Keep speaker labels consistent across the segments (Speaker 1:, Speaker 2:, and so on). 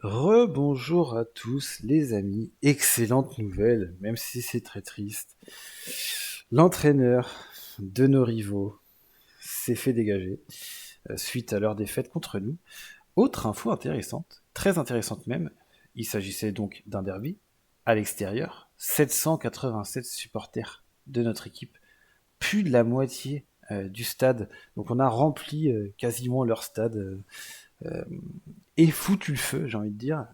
Speaker 1: Rebonjour à tous les amis, excellente nouvelle, même si c'est très triste. L'entraîneur de nos rivaux s'est fait dégager suite à leur défaite contre nous. Autre info intéressante, très intéressante même, il s'agissait donc d'un derby à l'extérieur. 787 supporters de notre équipe, plus de la moitié du stade. Donc on a rempli quasiment leur stade et foutu le feu, j'ai envie de dire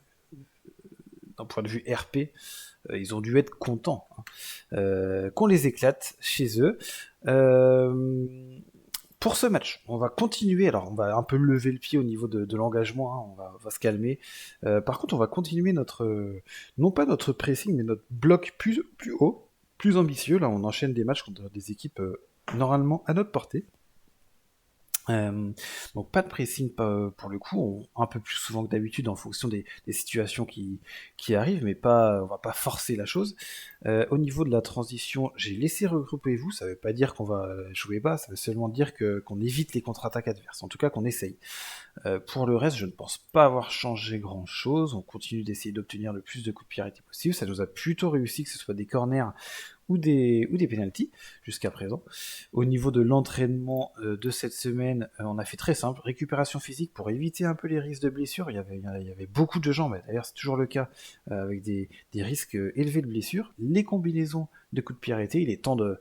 Speaker 1: d'un point de vue RP, ils ont dû être contents qu'on les éclate chez eux. Euh, pour ce match, on va continuer. Alors, on va un peu lever le pied au niveau de l'engagement. Hein, on va se calmer. Par contre, on va continuer non pas notre pressing, mais notre bloc plus haut, plus ambitieux. Là, on enchaîne des matchs contre des équipes normalement à notre portée. Euh, donc pas de pressing pour le coup, un peu plus souvent que d'habitude en fonction des situations qui arrivent, mais pas, on va pas forcer la chose. Au niveau de la transition, j'ai laissé regrouper vous, ça veut pas dire qu'on va jouer bas, ça veut seulement dire qu'on évite les contre-attaques adverses, en tout cas qu'on essaye. Pour le reste, je ne pense pas avoir changé grand chose, on continue d'essayer d'obtenir le plus de coups de pied arrêtés possible, ça nous a plutôt réussi que ce soit des corners ou des penalties jusqu'à présent. Au niveau de l'entraînement de cette semaine, on a fait très simple, récupération physique pour éviter un peu les risques de blessures. Il y avait beaucoup de gens, mais d'ailleurs c'est toujours le cas, avec des risques élevés de blessures. Les combinaisons de coups de pied arrêtés, il est temps de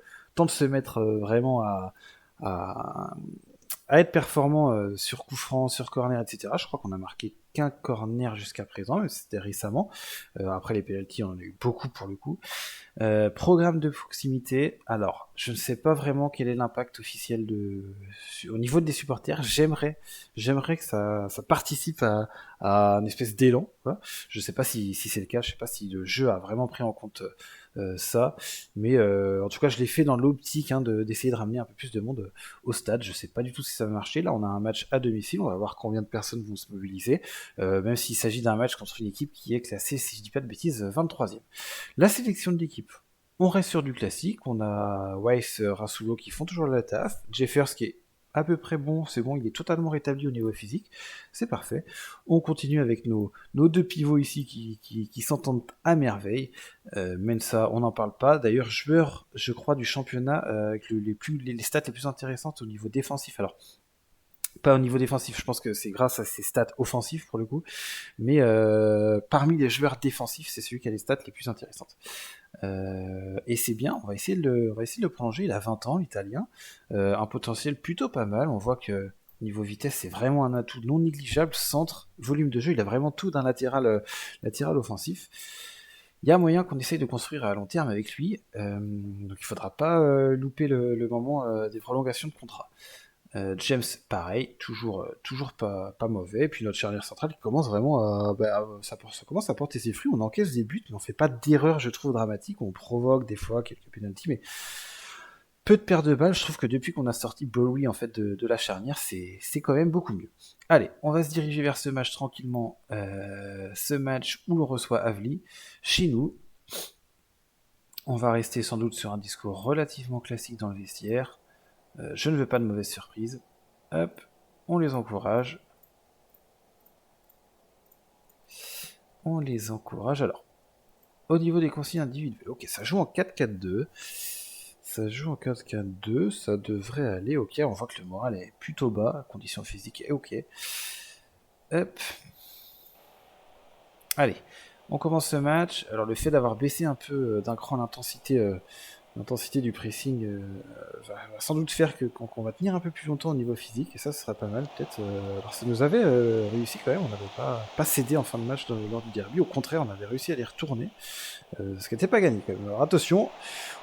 Speaker 1: se mettre vraiment à, à être performant sur coup franc, sur corner, etc. Je crois qu'on a marqué qu'un corner jusqu'à présent, mais c'était récemment. Après les penalties, on en a eu beaucoup pour le coup. Programme de proximité. Alors, je ne sais pas vraiment quel est l'impact officiel au niveau des supporters. J'aimerais que ça participe à une espèce d'élan. Quoi. Je ne sais pas si c'est le cas. Je ne sais pas si le jeu a vraiment pris en compte ça. Mais en tout cas, je l'ai fait dans l'optique d'essayer de ramener un peu plus de monde au stade. Je ne sais pas du tout si ça va marcher. Là, on a un match à domicile. On va voir combien de personnes vont se mobiliser. Même s'il s'agit d'un match contre une équipe qui est classée, si je dis pas de bêtises, 23e. La sélection de l'équipe. On reste sur du classique. On a Weiss, Rasulo qui font toujours la taf. Jeffers qui est à peu près bon, c'est bon, il est totalement rétabli au niveau physique. C'est parfait. On continue avec nos deux pivots ici qui s'entendent à merveille. Mensa, on n'en parle pas. D'ailleurs, joueur, je crois, du championnat avec les stats les plus intéressantes au niveau défensif. Alors, pas au niveau défensif, je pense que c'est grâce à ses stats offensifs pour le coup, mais parmi les joueurs défensifs, c'est celui qui a les stats les plus intéressantes. Et c'est bien, on va essayer de le prolonger, il a 20 ans, l'italien, un potentiel plutôt pas mal, on voit que niveau vitesse, c'est vraiment un atout non négligeable, centre, volume de jeu, il a vraiment tout d'un latéral offensif. Il y a moyen qu'on essaye de construire à long terme avec lui, donc il faudra pas louper le moment des prolongations de contrat. James, pareil, toujours pas mauvais. Et puis notre charnière centrale qui commence vraiment ça commence à porter ses fruits. On encaisse des buts, mais on fait pas d'erreurs, je trouve, dramatiques. On provoque des fois quelques penalties, mais peu de pertes de balles. Je trouve que depuis qu'on a sorti Bowie en fait de la charnière, c'est quand même beaucoup mieux. Allez, on va se diriger vers ce match tranquillement. Ce match où l'on reçoit Avli chez nous. On va rester sans doute sur un discours relativement classique dans le vestiaire. Je ne veux pas de mauvaises surprises. Hop, on les encourage. On les encourage. Alors, au niveau des consignes individuelles, ok, ça joue en 4-4-2. Ça joue en 4-4-2, ça devrait aller. Ok, on voit que le moral est plutôt bas, condition physique est ok. Hop. Allez, on commence ce match. Alors, le fait d'avoir baissé un peu d'un cran l'intensité du pressing va sans doute faire qu'on va tenir un peu plus longtemps au niveau physique, et ça, ce sera pas mal, peut-être. Alors, ça nous avait réussi quand même, on n'avait pas cédé en fin de match lors du derby, au contraire, on avait réussi à les retourner, ce qui n'était pas gagné quand même. Alors, attention,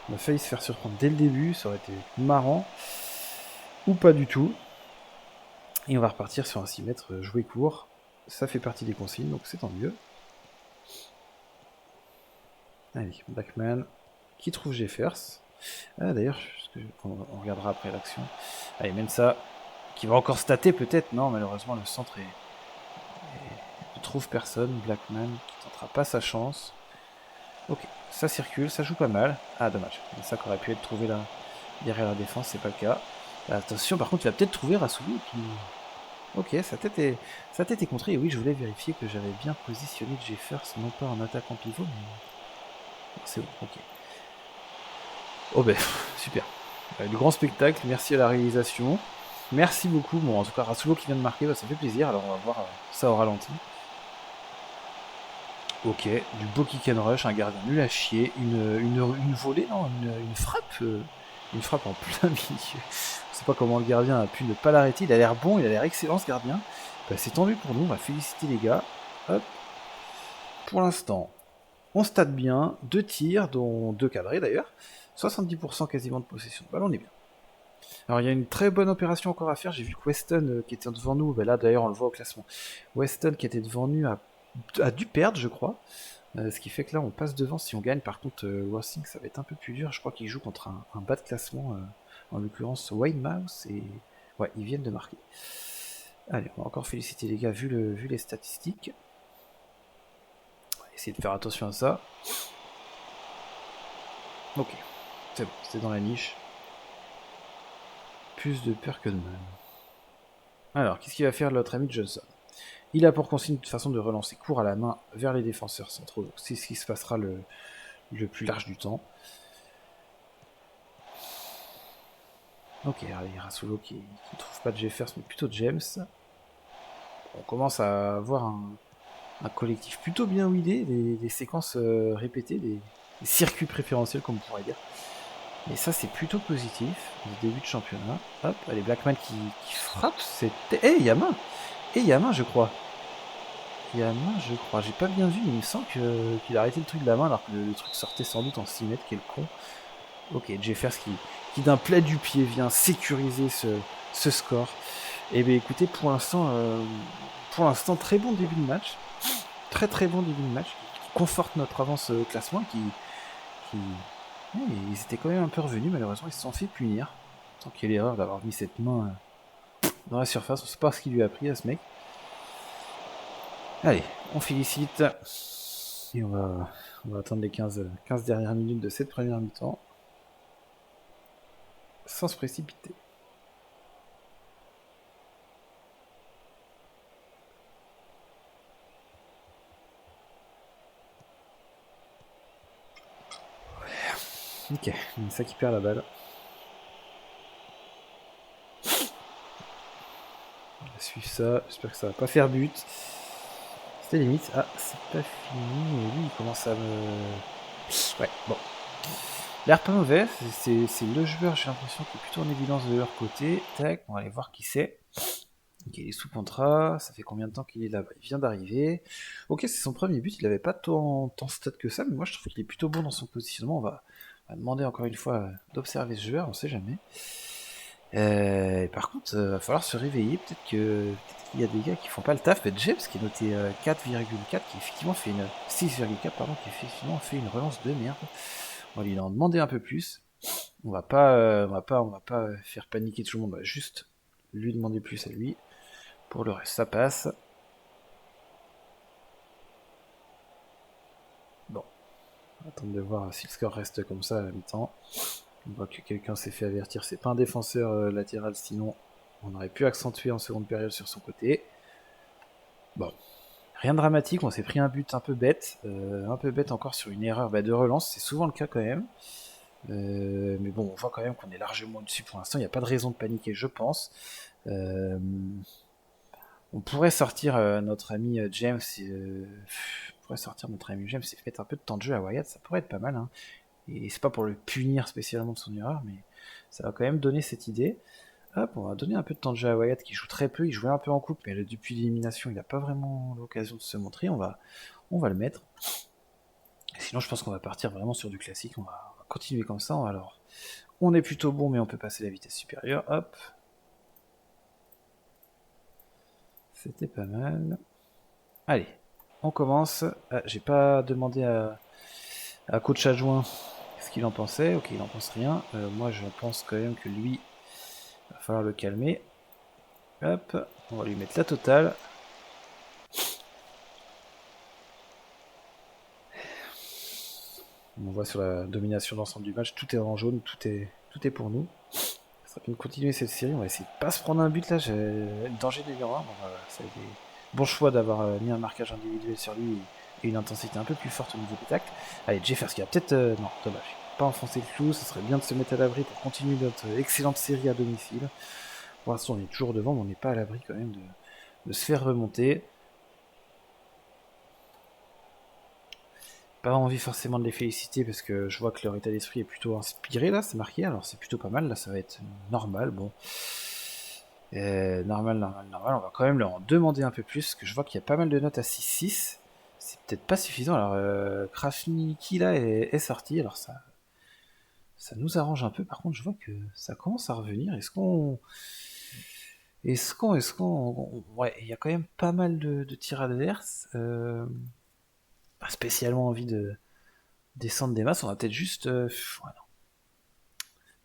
Speaker 1: on a failli se faire surprendre dès le début, ça aurait été marrant, ou pas du tout, et on va repartir sur un 6 mètres joué court, ça fait partie des consignes, donc c'est tant mieux. Allez, Blackman, qui trouve Jeffers. Ah, d'ailleurs, on regardera après l'action. Allez, Mensa, qui va encore stater peut-être. Non, malheureusement, le centre ne trouve personne. Blackman qui tentera pas sa chance. Ok, ça circule, ça joue pas mal. Ah, dommage. Mensa qui aurait pu être trouvé là derrière la défense, c'est pas le cas. Attention, par contre, il va peut-être trouver Rassouli. Puis... Ok, sa tête est contrée. Et oui, je voulais vérifier que j'avais bien positionné Jeffers, non pas en attaquant pivot, mais... C'est bon, ok. Oh ben, super. Du grand spectacle, merci à la réalisation. Merci beaucoup. Bon, en tout cas, Rasulo qui vient de marquer, bah, ça fait plaisir. Alors, on va voir ça au ralenti. Ok, du beau kick and rush, un gardien nul à chier, une volée, non, une frappe en plein milieu. Je sais pas comment le gardien a pu ne pas l'arrêter. Il a l'air bon, il a l'air excellent ce gardien. Bah, c'est tendu pour nous, on va féliciter les gars. Hop. Pour l'instant, on stade bien, 2 tirs, dont 2 cadrés d'ailleurs. 70% quasiment de possession de balle, on est bien. Alors il y a une très bonne opération encore à faire. J'ai vu que Weston qui était devant nous, bah, là d'ailleurs on le voit au classement. Weston qui était devant nous a dû perdre, je crois. Ce qui fait que là on passe devant si on gagne. Par contre, Worsing ça va être un peu plus dur. Je crois qu'il joue contre un bas de classement, en l'occurrence Wayne Mouse. Et ouais, ils viennent de marquer. Allez, on va encore féliciter les gars vu les statistiques. On va essayer de faire attention à ça. Ok, c'est bon, c'était dans la niche. Plus de peur que de mal. Alors, qu'est-ce qu'il va faire notre ami Johnson? Il a pour consigne de façon de relancer court à la main vers les défenseurs centraux. Donc c'est ce qui se passera le plus large du temps. Ok, allez, Rasulo qui ne trouve pas de Jeffers, mais plutôt de James. On commence à avoir un collectif plutôt bien huilé, des séquences répétées, des circuits préférentiels, comme on pourrait dire. Et ça, c'est plutôt positif, au début de championnat. Hop, allez, Blackman qui frappe, c'était... Eh, Yamin Yamin, je crois. Yamin, je crois. J'ai pas bien vu, mais il me semble qu'il a arrêté le truc de la main, alors que le truc sortait sans doute en 6 mètres, quel con. Ok, Jeffers qui d'un plat du pied vient sécuriser ce score. Et bien écoutez, pour l'instant, très bon début de match. Très très bon début de match. Qui conforte notre avance au classement. Qui... Ouais, ils étaient quand même un peu revenus, malheureusement, ils se sont fait punir. Tant qu'il y a l'erreur d'avoir mis cette main dans la surface, on sait pas ce qu'il lui a pris à ce mec. Allez, on félicite. Et on va attendre les 15 dernières minutes de cette première mi-temps. Sans se précipiter. Ok, ça qui perd la balle. On va suivre ça, j'espère que ça va pas faire but. C'était limite. Ah, c'est pas fini, et lui il commence à me... Ouais, bon. L'air pas mauvais, c'est le joueur, j'ai l'impression, qui est plutôt en évidence de leur côté. Tac, on va aller voir qui c'est. Ok, il est sous contrat, ça fait combien de temps qu'il est là-bas? Il vient d'arriver. Ok, c'est son premier but, il avait pas tant stat que ça, mais moi je trouve qu'il est plutôt bon dans son positionnement. On va demander encore une fois d'observer ce joueur, on sait jamais. Par contre, va falloir se réveiller. Peut-être qu'il y a des gars qui font pas le taf. Peut-être James qui est noté 4,4, qui effectivement fait une 6,4, pardon, qui effectivement fait une relance de merde. On va lui en demander un peu plus. On va pas faire paniquer tout le monde. On va juste lui demander plus à lui. Pour le reste, ça passe. Bon, on va attendre de voir si le score reste comme ça à la mi-temps. On voit que quelqu'un s'est fait avertir. C'est pas un défenseur latéral, sinon on aurait pu accentuer en seconde période sur son côté. Bon, rien de dramatique, on s'est pris un but un peu bête encore sur une erreur de relance, c'est souvent le cas quand même. Mais bon, on voit quand même qu'on est largement au-dessus pour l'instant, il n'y a pas de raison de paniquer, je pense. On pourrait sortir notre ami James, et mettre un peu de temps de jeu à Wyatt, ça pourrait être pas mal. Hein. Et c'est pas pour le punir spécialement de son erreur, mais ça va quand même donner cette idée. Hop, on va donner un peu de temps de jeu à Wyatt qui joue très peu, il jouait un peu en coupe, mais depuis l'élimination, il n'a pas vraiment l'occasion de se montrer. On va le mettre. Sinon, je pense qu'on va partir vraiment sur du classique. On va continuer comme ça. Alors, on est plutôt bon, mais on peut passer la vitesse supérieure. Hop. C'était pas mal. Allez, on commence. Ah, j'ai pas demandé à coach adjoint ce qu'il en pensait. Ok, il en pense rien. Moi, je pense quand même que lui, il va falloir le calmer. Hop, on va lui mettre la totale. On voit sur la domination d'ensemble du match, tout est en jaune, tout est pour nous. Ça serait bien de continuer cette série. On va essayer de pas se prendre un but là. J'ai le danger de numéro 1. Bon, ça a été bon choix d'avoir mis un marquage individuel sur lui et une intensité un peu plus forte au niveau des tacles. Allez, Jeffers qui a peut-être. Non, dommage. Pas enfoncer le clou. Ça serait bien de se mettre à l'abri pour continuer notre excellente série à domicile. Pour l'instant, on est toujours devant, mais on n'est pas à l'abri quand même de se faire remonter. Pas envie forcément de les féliciter parce que je vois que leur état d'esprit est plutôt inspiré là, c'est marqué, alors c'est plutôt pas mal, là ça va être normal, bon. Normal, on va quand même leur en demander un peu plus, parce que je vois qu'il y a pas mal de notes à 6-6, c'est peut-être pas suffisant, alors Krasniki là est sorti, alors ça nous arrange un peu, par contre je vois que ça commence à revenir, ouais, il y a quand même pas mal de tirs adverses, pas spécialement envie de descendre des masses, on va peut-être juste... ouais,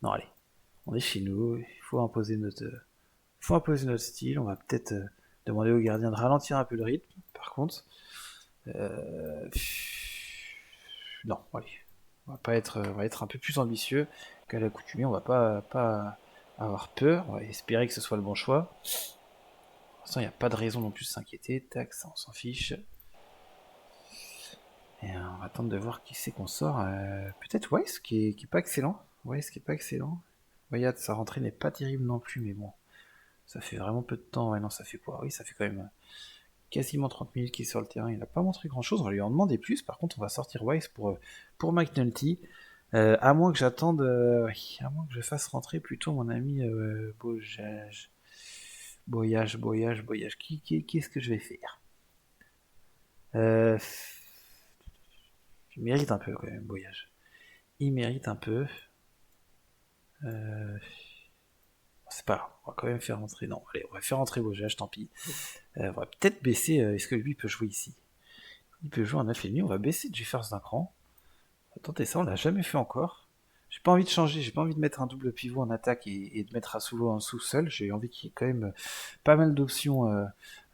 Speaker 1: non, allez, on est chez nous, il faut imposer notre style, on va peut-être demander au gardien de ralentir un peu le rythme, par contre. Non, allez, on va être un peu plus ambitieux qu'à l'accoutumée, on va pas avoir peur, on va espérer que ce soit le bon choix. Pour l'instant, il n'y a pas de raison non plus de s'inquiéter, tac, ça on s'en fiche. Et on va attendre de voir qui c'est qu'on sort. Peut-être Weiss qui est pas excellent. Weiss qui est pas excellent. Wyatt, sa rentrée n'est pas terrible non plus, mais bon, ça fait vraiment peu de temps. Ouais, non, ça fait quoi? Oui, ça fait quand même quasiment 30 minutes qu'il est sur le terrain. Il n'a pas montré grand chose. On va lui en demander plus. Par contre, on va sortir Weiss pour McNulty. À moins que j'attende. Oui, à moins que je fasse rentrer plutôt mon ami Bojage. Boyage. Qu'est-ce que je vais faire? Il mérite un peu quand même, Boyage. Il mérite un peu. C'est pas grave, on va quand même faire rentrer. Non, allez, on va faire rentrer Bojage, tant pis. On va peut-être baisser. Est-ce que lui peut jouer ici? Il peut jouer en 9,5. On va baisser Jeffers d'un cran. Attendez, ça, on l'a jamais fait encore. J'ai pas envie de changer, j'ai pas envie de mettre un double pivot en attaque et de mettre Asulo en dessous seul. J'ai envie qu'il y ait quand même pas mal d'options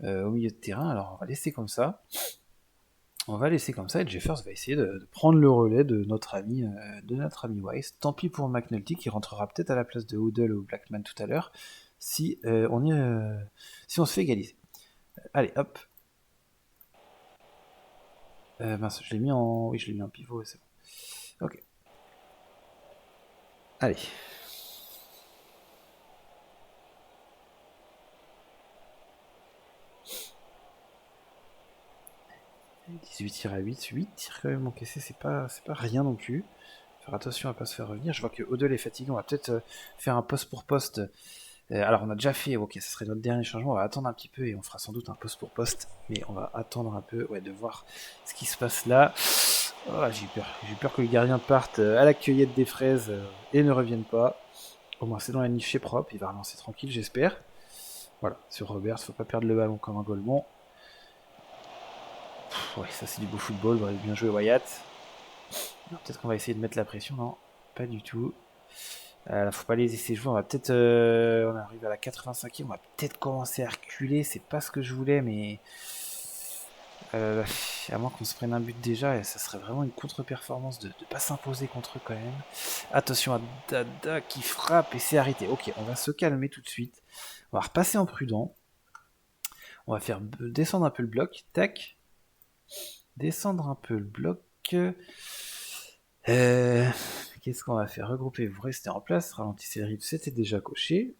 Speaker 1: au milieu de terrain. Alors on va laisser comme ça. On va laisser comme ça et Jeffers va essayer de prendre le relais de notre ami Weiss. Tant pis pour McNulty qui rentrera peut-être à la place de Hoodle ou Blackman tout à l'heure si si on se fait égaliser. Allez, hop. Mince, je l'ai mis en. Oui, je l'ai mis en pivot, c'est bon. Ok. Allez. « 18 tirs à 8 tirs quand même encaissés, c'est pas rien non plus. Faire attention à pas se faire revenir. Je vois que Odell est fatigué, on va peut-être faire un poste pour poste. Alors on a déjà fait, ok, ce serait notre dernier changement, on va attendre un petit peu et on fera sans doute un poste pour poste, mais on va attendre un peu, ouais, de voir ce qui se passe là. Oh, j'ai peur que le gardien parte à la cueillette des fraises et ne revienne pas. Au moins c'est dans la niche, c'est propre, il va relancer tranquille, j'espère. Voilà, sur Robert, faut pas perdre le ballon comme un golemon. Ouais, ça c'est du beau football, bien joué Wyatt. Peut-être qu'on va essayer de mettre la pression, non, pas du tout. Faut pas les laisser jouer, on va peut-être... on arrive à la 85e, on va peut-être commencer à reculer, c'est pas ce que je voulais, mais... à moins qu'on se prenne un but déjà, et ça serait vraiment une contre-performance de pas s'imposer contre eux quand même. Attention à Dada qui frappe et c'est arrêté. Ok, on va se calmer tout de suite. On va repasser en prudent. On va faire descendre un peu le bloc. Tac. Descendre un peu le bloc. Qu'est-ce qu'on va faire? Regrouper, vous restez en place. Ralentissez le rythme, c'était déjà coché.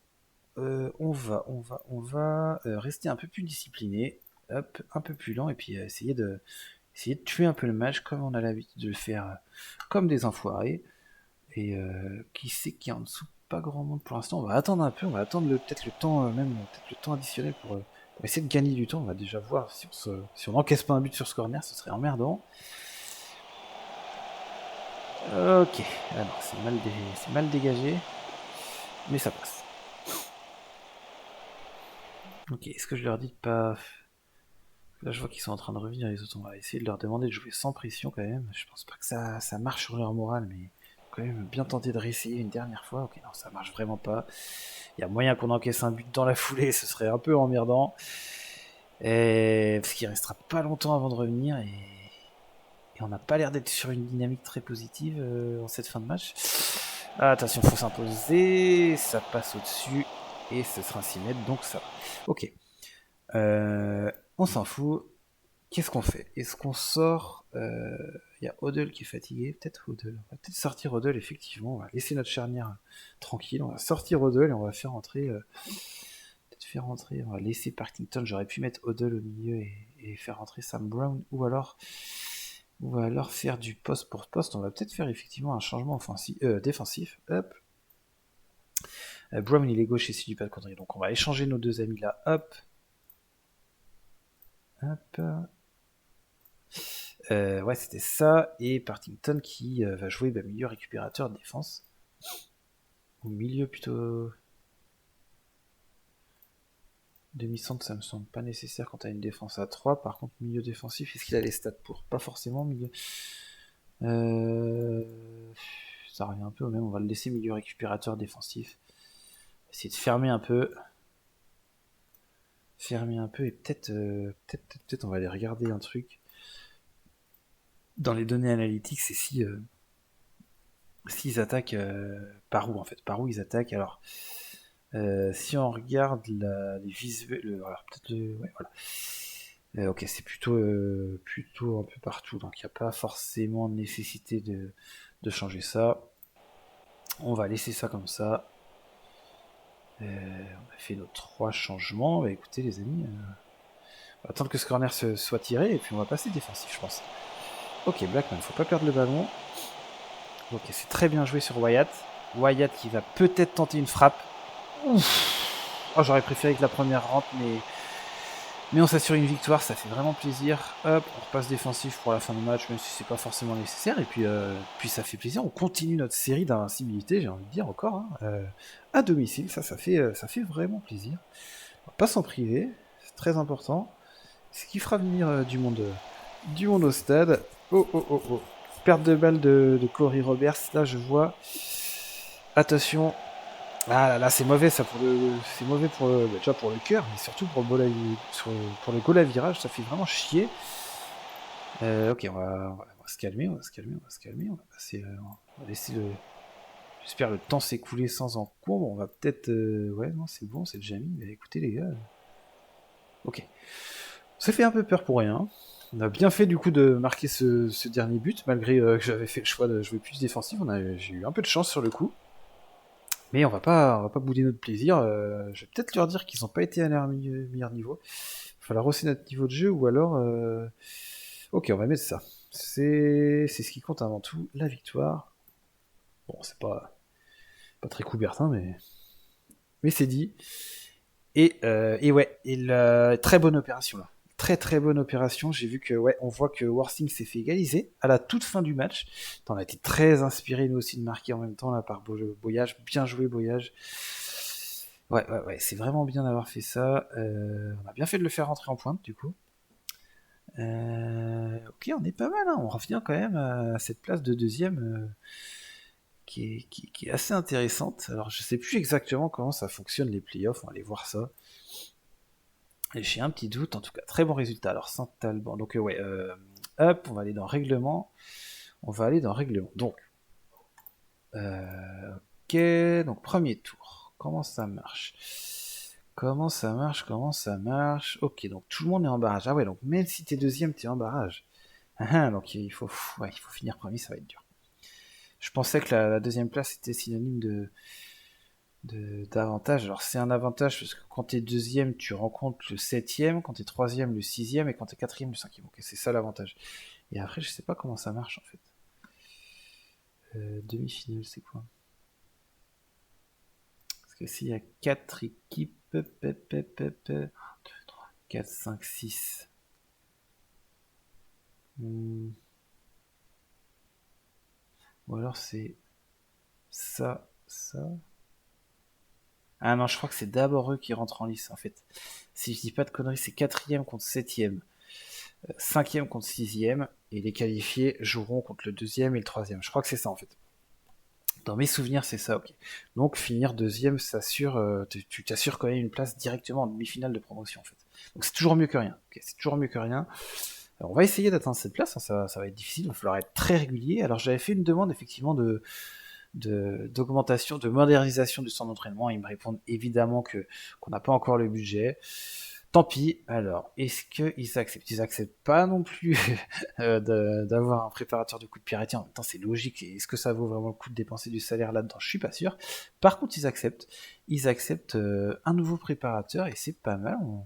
Speaker 1: On va rester un peu plus discipliné. Hop, un peu plus lent et puis essayer de tuer un peu le match comme on a l'habitude de le faire, comme des enfoirés. Et qui sait qu'il y a en dessous? Pas grand monde pour l'instant. On va attendre un peu, on va attendre peut-être le temps, peut-être le temps additionnel pour essayer de gagner du temps. On va déjà voir si on n'encaisse pas un but sur ce corner, ce serait emmerdant. Ok, alors c'est mal dégagé, mais ça passe. Ok, est-ce que je leur dis de pas... Là, je vois qu'ils sont en train de revenir, les autres. On va essayer de leur demander de jouer sans pression quand même. Je pense pas que ça marche sur leur morale, mais quand même bien tenter de réessayer une dernière fois. Ok, non, ça marche vraiment pas. Il y a moyen qu'on encaisse un but dans la foulée, ce serait un peu emmerdant. Parce qu'il restera pas longtemps avant de revenir et on n'a pas l'air d'être sur une dynamique très positive en cette fin de match. Ah, attention, faut s'imposer. Ça passe au-dessus. Et ce sera un 6 mètres, donc ça va. Ok. On s'en fout. Qu'est-ce qu'on fait? Est-ce qu'on sort? Il y a Odell qui est fatigué. Peut-être Odell. On va peut-être sortir Odell, effectivement. On va laisser notre charnière tranquille. On va sortir Odell et on va faire entrer. Peut-être faire entrer. On va laisser Partington. J'aurais pu mettre Odell au milieu et faire entrer Sam Brown. Ou alors faire du poste pour poste. On va peut-être faire effectivement un changement défensif. Hop. Brown il est gauche et c'est du pas de conneries. Donc on va échanger nos deux amis là. Hop. Hop. Ouais, c'était ça. Et Partington qui va jouer milieu récupérateur de défense. Au milieu plutôt. Demi-centre, ça me semble pas nécessaire quand t'as une défense à 3. Par contre, milieu défensif, est-ce qu'il a les stats pour? Pas forcément milieu. Ça revient un peu au même. On va le laisser milieu récupérateur défensif. Essayer de fermer un peu. Et peut-être on va aller regarder un truc dans les données analytiques, c'est s'ils attaquent par où en fait, par où ils attaquent. Alors si on regarde les visuels, alors peut-être ouais, voilà. Ok, c'est plutôt un peu partout, donc il n'y a pas forcément nécessité de changer ça. On va laisser ça comme ça. On a fait nos 3 changements. Bah, écoutez les amis, on va attendre que ce corner soit tiré et puis on va passer défensif, je pense. Ok, Blackman, faut pas perdre le ballon. Ok, c'est très bien joué sur Wyatt. Wyatt qui va peut-être tenter une frappe. Ouf. Oh, j'aurais préféré que la première rentre, mais on s'assure une victoire, ça fait vraiment plaisir. Hop, on repasse défensif pour la fin du match, même si c'est pas forcément nécessaire. Et puis ça fait plaisir. On continue notre série d'invincibilité, j'ai envie de dire encore, hein, à domicile. Ça fait vraiment plaisir. On va pas s'en priver, c'est très important. Ce qui fera venir du monde au stade. Oh oh oh oh. Perte de balle de Corey Roberts. Là, je vois. Attention. Ah là là, c'est mauvais ça c'est mauvais déjà pour le cœur, mais surtout pour pour le goal à virage, ça fait vraiment chier. Ok, on va se calmer, on va passer, on va laisser j'espère le temps s'écouler sans encombre. On va peut-être, ouais, non, c'est bon, c'est déjà mis. Mais écoutez les gars, ok, ça fait un peu peur pour rien. On a bien fait du coup de marquer ce dernier but, malgré que j'avais fait le choix de jouer plus défensif. J'ai eu un peu de chance sur le coup. Mais on va pas bouder notre plaisir. Je vais peut-être leur dire qu'ils n'ont pas été à leur meilleur niveau. Il va falloir hausser notre niveau de jeu ou alors. Ok, on va mettre ça. C'est ce qui compte avant tout, la victoire. Bon, c'est pas très Coubertin, mais c'est dit. Et ouais, très bonne opération là. Très très bonne opération. J'ai vu que ouais, on voit que Worthing s'est fait égaliser à la toute fin du match. On a été très inspirés nous aussi de marquer en même temps là par Boyage. Bien joué Boyage. Ouais, c'est vraiment bien d'avoir fait ça. On a bien fait de le faire rentrer en pointe du coup. Ok, on est pas mal. Hein. On revient quand même à cette place de deuxième qui est assez intéressante. Alors je sais plus exactement comment ça fonctionne les playoffs. On va aller voir ça. Et j'ai un petit doute, en tout cas, très bon résultat. Alors, Saint-Alban, donc ouais, hop, on va aller dans Règlement. Donc, ok, donc premier tour. Comment ça marche? Ok, donc tout le monde est en barrage. Ah ouais, donc même si t'es deuxième, t'es en barrage. Donc il faut finir premier, ça va être dur. Je pensais que la deuxième place était synonyme d'avantage. Alors c'est un avantage parce que quand t'es deuxième, tu rencontres le septième, quand t'es troisième, le sixième, et quand t'es quatrième, le cinquième. Ok, c'est ça l'avantage. Et après, je sais pas comment ça marche en fait. Demi-finale, c'est quoi? Parce que s'il y a 4 équipes, 2, 3, 4, 5, 6. Ou alors c'est ça. Ah non, je crois que c'est d'abord eux qui rentrent en lice en fait. Si je dis pas de conneries, c'est quatrième contre septième. Cinquième contre sixième, et les qualifiés joueront contre le deuxième et le troisième. Je crois que c'est ça en fait. Dans mes souvenirs, c'est ça, ok. Donc finir deuxième, tu t'assures quand même une place directement en demi-finale de promotion en fait. Donc c'est toujours mieux que rien. Okay, c'est toujours mieux que rien. Alors, on va essayer d'atteindre cette place, hein, ça va être difficile, il va falloir être très régulier. Alors j'avais fait une demande effectivement d'augmentation, de modernisation du centre d'entraînement. Ils me répondent évidemment qu'on n'a pas encore le budget. Tant pis. Alors, est-ce qu'ils acceptent? Ils acceptent pas non plus d'avoir un préparateur de coups de pied arrêtés. En même temps, c'est logique. Est-ce que ça vaut vraiment le coup de dépenser du salaire là-dedans? Je suis pas sûr. Par contre, ils acceptent. Ils acceptent un nouveau préparateur et c'est pas mal. On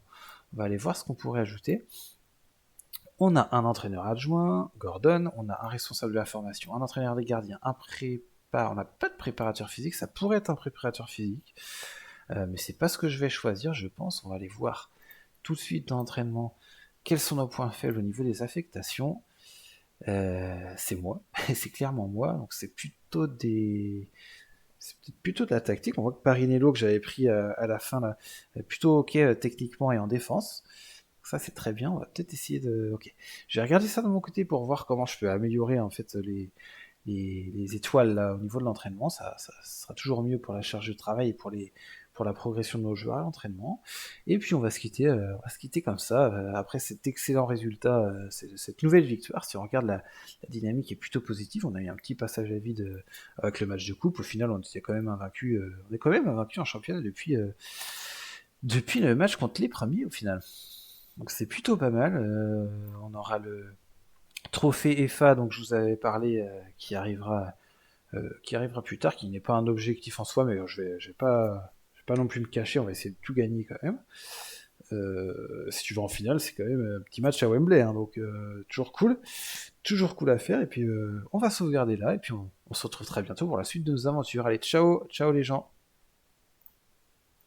Speaker 1: va aller voir ce qu'on pourrait ajouter. On a un entraîneur adjoint, Gordon. On a un responsable de la formation, un entraîneur des gardiens, un préparateur. On n'a pas de préparateur physique. Ça pourrait être un préparateur physique. Mais c'est pas ce que je vais choisir, je pense. On va aller voir tout de suite dans l'entraînement quels sont nos points faibles au niveau des affectations. C'est moi, c'est clairement moi, donc c'est plutôt de la tactique. On voit que Parinello que j'avais pris à la fin là, est plutôt ok techniquement et en défense. Donc ça c'est très bien, on va peut-être essayer de... Ok, j'ai regardé ça de mon côté pour voir comment je peux améliorer en fait les étoiles là, au niveau de l'entraînement. Ça sera toujours mieux pour la charge de travail et pour la progression de nos joueurs à l'entraînement. Et puis on va se quitter comme ça, après cet excellent résultat, cette nouvelle victoire. Si on regarde la dynamique est plutôt positive, on a eu un petit passage à vide avec le match de coupe. Au final, on était quand même invaincu, on est quand même invaincu en championnat depuis le match contre les premiers au final. Donc c'est plutôt pas mal. On aura le trophée FA, donc je vous avais parlé, qui arrivera plus tard, qui n'est pas un objectif en soi, mais je vais pas non plus me cacher, on va essayer de tout gagner quand même. Si tu vas en finale, c'est quand même un petit match à Wembley, hein, donc toujours cool à faire, et puis on va sauvegarder là, et puis on se retrouve très bientôt pour la suite de nos aventures. Allez, ciao les gens.